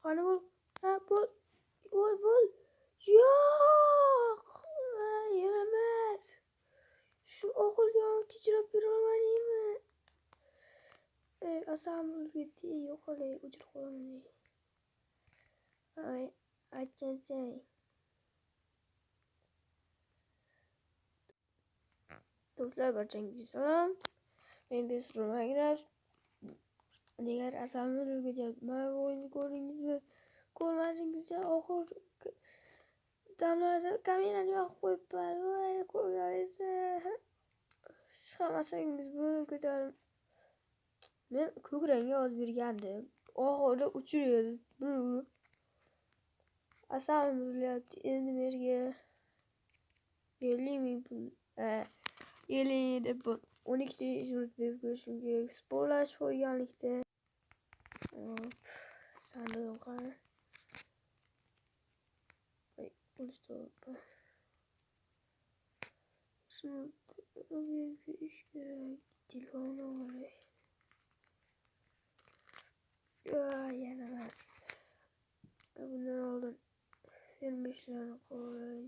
Qani bo'l. Ha, bo'l. Bo'l. Yo'q. Yaramas. Shu o'g'ilga kechirib berolmadingmi? Asam bo'lib ketdi. Yo'qolay, o'chirib qo'yaman. Aytgansang. Do'stlar, barchangizga salom. Men Besrum Agrar. Agar asamni o'rgatyapti. Mana bu o'yinni ko'rdingizmi? Ko'rmadingizmi? Oxir damlarda kamerani yoqib qo'yibman. Voy, ko'rganingizni. Hammasangiz bo'lib ketadi. Men ko'krangga yoz bergandim. Oxirida uchirdi. Asam bo'lyapti. Endi menga 50 ming pul. 50 deb 12 yurt berib berishim kerak. Sporlash qo'yganlikda. Sandım qani. Bo'lishdi. Shuni ish kerak. Telefonni olay. Yana emas. Bundan oldin 25 lirani qo'yay.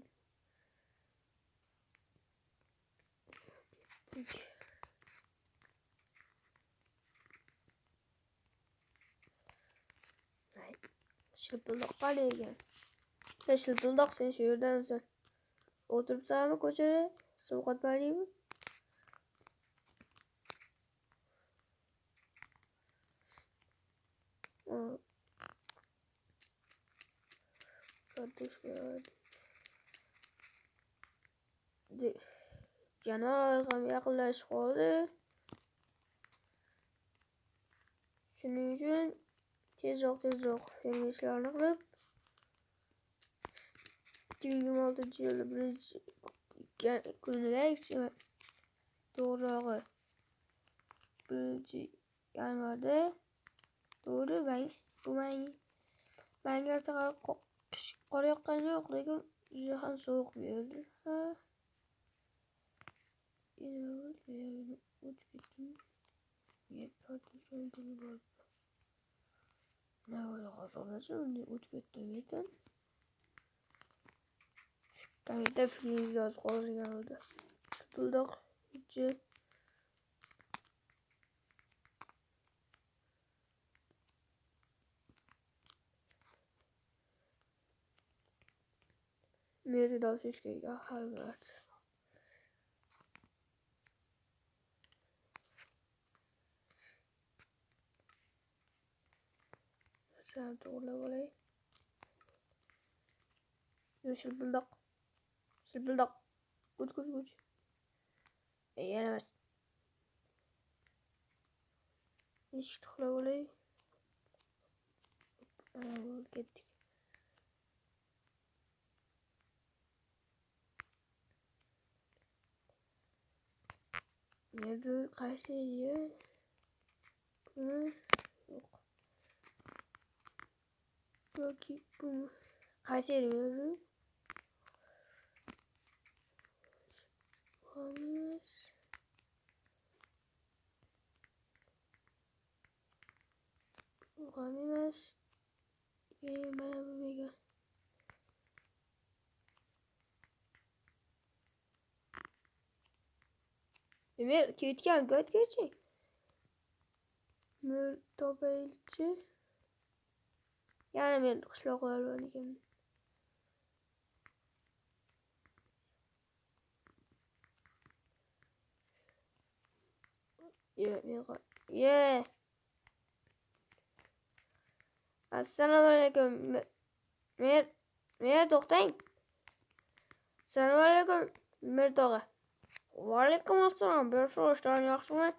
Şılpıldak qaniygan? Sen şılpıldak sen shu yerdamisan? O'tiribsanmi ko'chada? Sovqat beraymi? Januar oyi ham yaqinlashib qoldi. Shuning uchun tezroq yangi ishlarni qilib 2026-yilda 1-kunida to'g'rirog'i 1-yanvarda to'g'ri manga ertaga qor yoqqani yo'q, lekin juda ham sovuq bo'ldi. Kanka freeze yozib qolgan oldu. Bulldog içi. Meri da fiskega halvat. Sen to'g'rilab olay. Shilpildoq. Kuch. Yana emas. Eshik to'g'rilab olay. Ketdik. Nerede qaysi yer? Yo'q. Yoki bu qaysi yer nerede? G'amimas. Mana bu mega. Mer ketgan gotgachi. Mer topaychi. Yani men qishloqlar bor ekan. Yeah. Assalomu alaykum. Mer to'xtang. Assalomu alaykum. Mer tog'a. Va alaykum assalom. Berishlarni yaxshimi?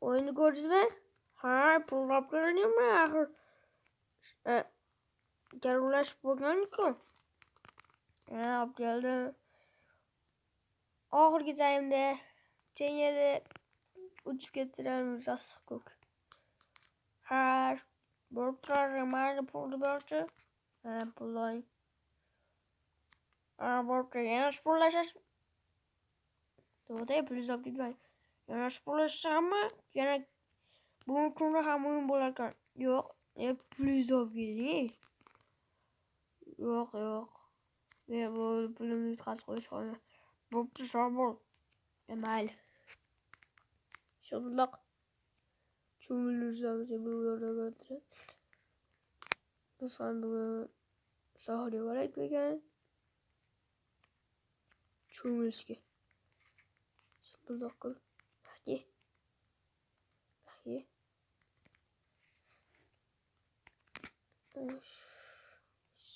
O'yinni ko'rdingizmi? Ha, pullab ko'rdingmi axir? Garuvlashib bo'lgan-ku. Olib keldim. Oxirgi zaymda tengada uchib ketdilarmi zassiq ko'k. Ha, borib turadi, mayli pulni berchi. Pullang. Borib yana pullash. To'g'ri, pul olib ketmang. Yana pullashsammi? Yana bugun kunda ham o'yin bo'lar ekan. Yo'q, Pulungizni olib keling. Yo'q. Men bu pulimni yutqazib qo'yish qolgan. Bo'pti, shamol. Mayli. Sho'rloq. Cho'milishamiz bu yerda o'tirib. Biz ham bugun sohilga boraylik ekan. Cho'milishga. Sho'rloq qil. Baxti.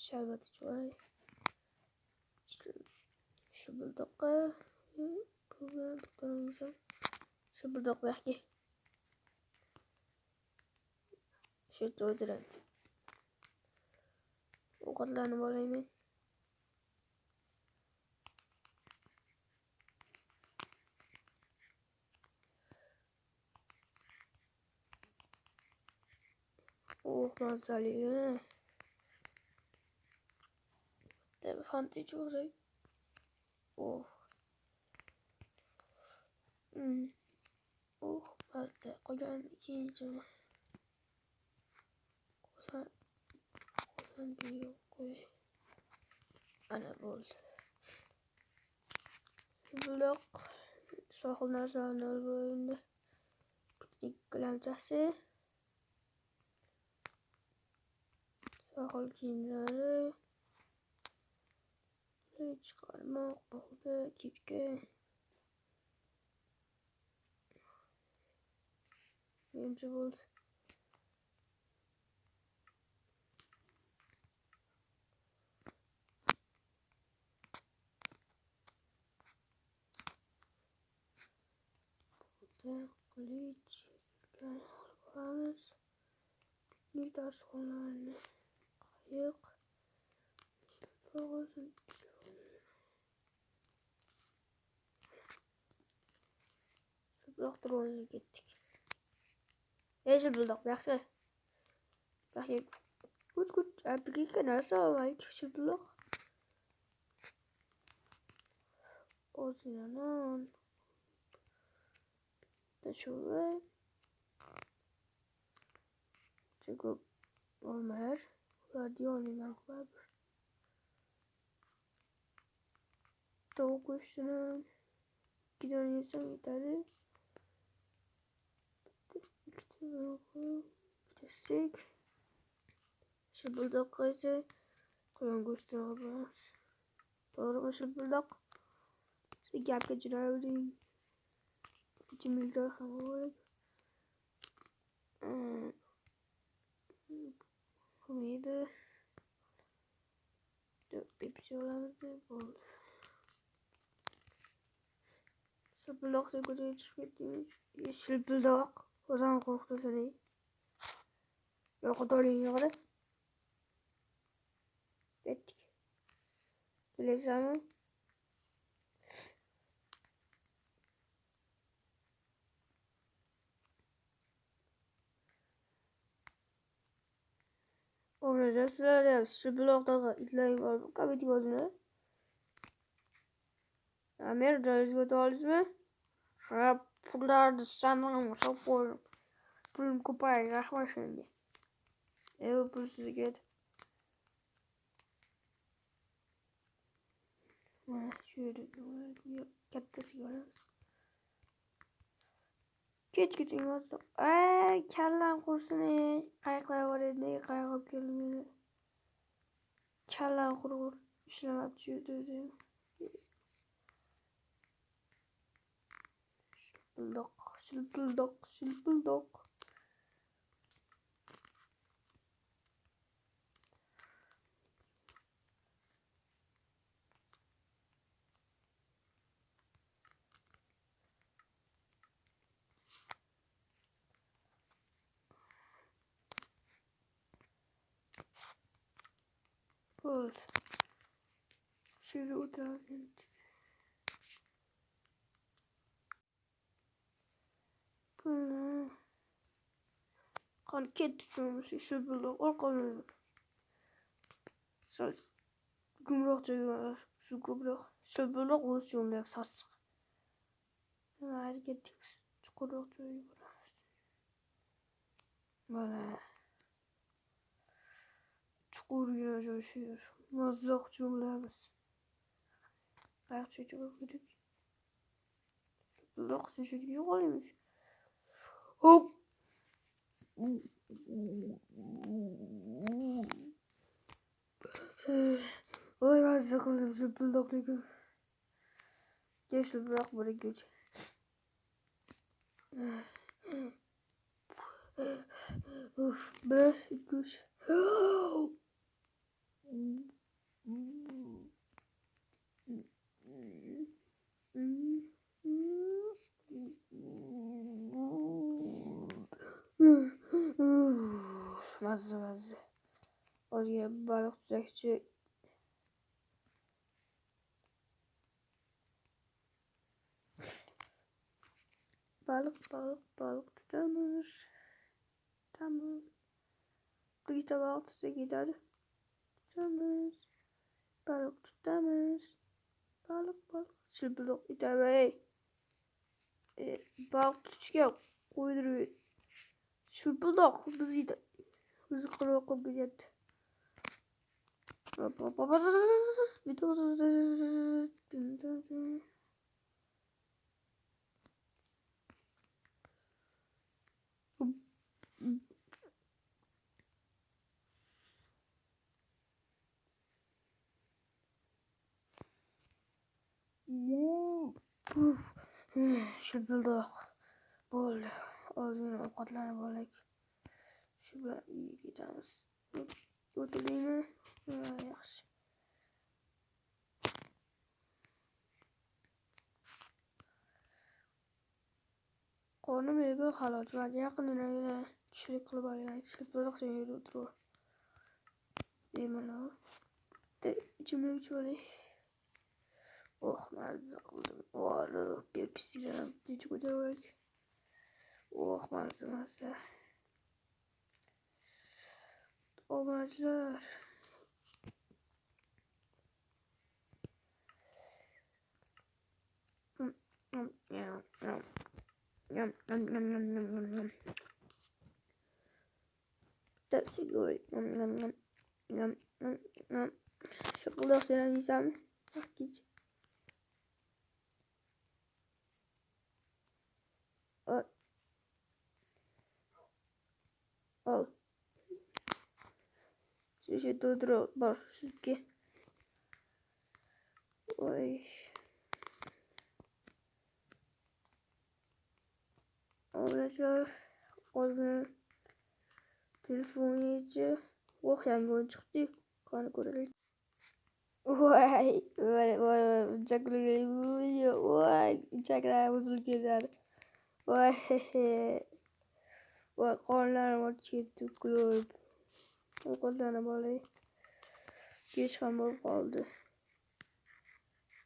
Sharbat ichvoy. Sho'rloqqa. Sho'rloq baxti. Shu yerda o'tiradi. Ovqatlarni olayman. Mazali. Tabii fanta içiyoruz. Mazda kocan ikinci. Kosan büyüyor koy. Ana oldu. Blok. Sahilden sahilden böyle. Piknik kılamcası. Sahil kimleri. Çıkarmak oldu. Kipke. Benimce oldu. Kılıç. Varız. Piknik ders konularını. Kayık. Doğrusun. Sho'rloq oyunga ketdik. Sho'rloq yaxshi. Yaxshi. Gut. Application narsa var ki Sho'rloq. Ozinan. Şöyle. Çünkü olmuyor. Radyo'nun var. Tavuk kuşunun. Gidiyor insan gitarı. Destek. Sho'rloq ise koyun kuşuna var. Doğru mu Sho'rloq? Gapga jiravering. Ichimliklar ham bor. Komedi. Pepsi olamiz bo'ldi. Sho'rloq ko'chaga chiqib ketdik. Sho'rloq. O'zim qo'rqdim. Yo'q, to'ringga qarab. Ketdik. Kelasanmi? Obraca sizler Sho'rloqdagi itlar bor. Komedi ko'rdinglar. Amir joyingizga o'tib oldingizmi? Pullarni sanamga solib qo'ydim. Pulim ko'paydi, rahmat senga. Pul sizga. Mana shu yerda kattasiga olamiz. Keting hozir. Kallam qursin. Qayiqlar bor edi, nega qayiq olib keldim? Kallam qurib ishlamabdi shu yerda. Sho'rloq. Pul. Şöyle oturalım. Pul. Hareket tutuyormuş. Sho'rloq orqali. Sal gumroq joyga shu ko'proq. Sho'rloq o'z yo'lida sassiq. Hareket chuqurroq joyga boramiz. Mana. Quyruğuna coşuyor. Mazlaq cümlemiz. Ayak çekiyor bakıyorduk. Bak çeşit yok olmuş. Hop. Oy ben sıkıldım şu buldokluğu. Geçti bırak bana geç. Uf be güç. Mazze. Oraya balık tutacakçı. Balık tutamaz. Tamam. Kıyıda balık tutsa gider. Tutamaz. Balık tutamaz. Balık. Çılbılık gider be. Balık tutacak. Kuyduruyor. Çılbılık bizi kırık gider. Şıbıldak. Böyle ağzına ovqatlanib olaylik. Shu bilan uyga ketamiz. O'tirdingmi? Yaxshi. Qornim yegil halol. Vaqt yaqinginagina tushlik qilib olgan. Shıbıldak sen yerda o'tirib. Deyman o. İchimlik ichib olay. Oh mazza qildim. Orib, Pepsi'dan ichib ko'tarib. Oh mazza. Omaçlar. That's good. Şokolade seven insan. Bak geç. Al. Şimdi durdur var sizge. Oy. Arkadaşlar oyunu telefon yiyince yangi oyun çıktı. Kanı görelim. Vay uçaklar vay uçaklar bozulup gider. Vay qorlarım açık tıkıyor. Okuldan böyle geç ham bo'lib qoldi.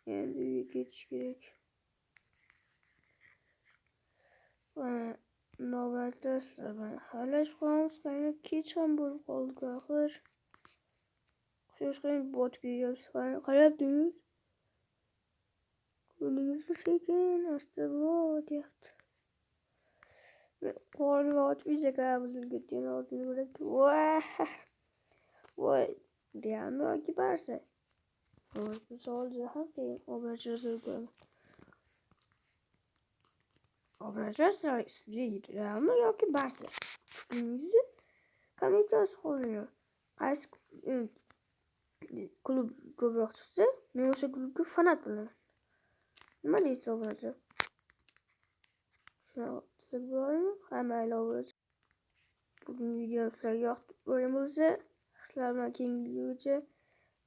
Endi uyga ketish kerak. Navbatda sizlar halash qolamiz, kech ham bo'lib qoldi axir. Hech qanday botga qarabdingiz. Ko'rdingizmi sekin asta botyapti. Qorni ochmayacak buzilib ketgan oldin bo'lak. Voy Realmi yoki Barsa? Bu savol juda ham qiyin. Obrajozni ko'raman. Obrajozni sizga Realmi yoki Barsa? Fikringizni kommentga yozib qoldiring. Qaysi klub ko'proq chiqsa, men o'sha klubga fanat bo'laman. Nima deysiz obrajo? Shunaqa bo'ladi. Hamma obrajo. Bugungi video sizlarga yoqib bo'lgan bo'lsa, sizlar bilan keyingi videogacha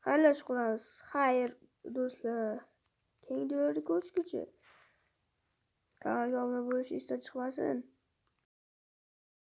xayrlashib qolamiz. Xayr do'stlar. Keyingi videoda ko'rishguncha kanalga obuna bo'lish esdan chiqmasin.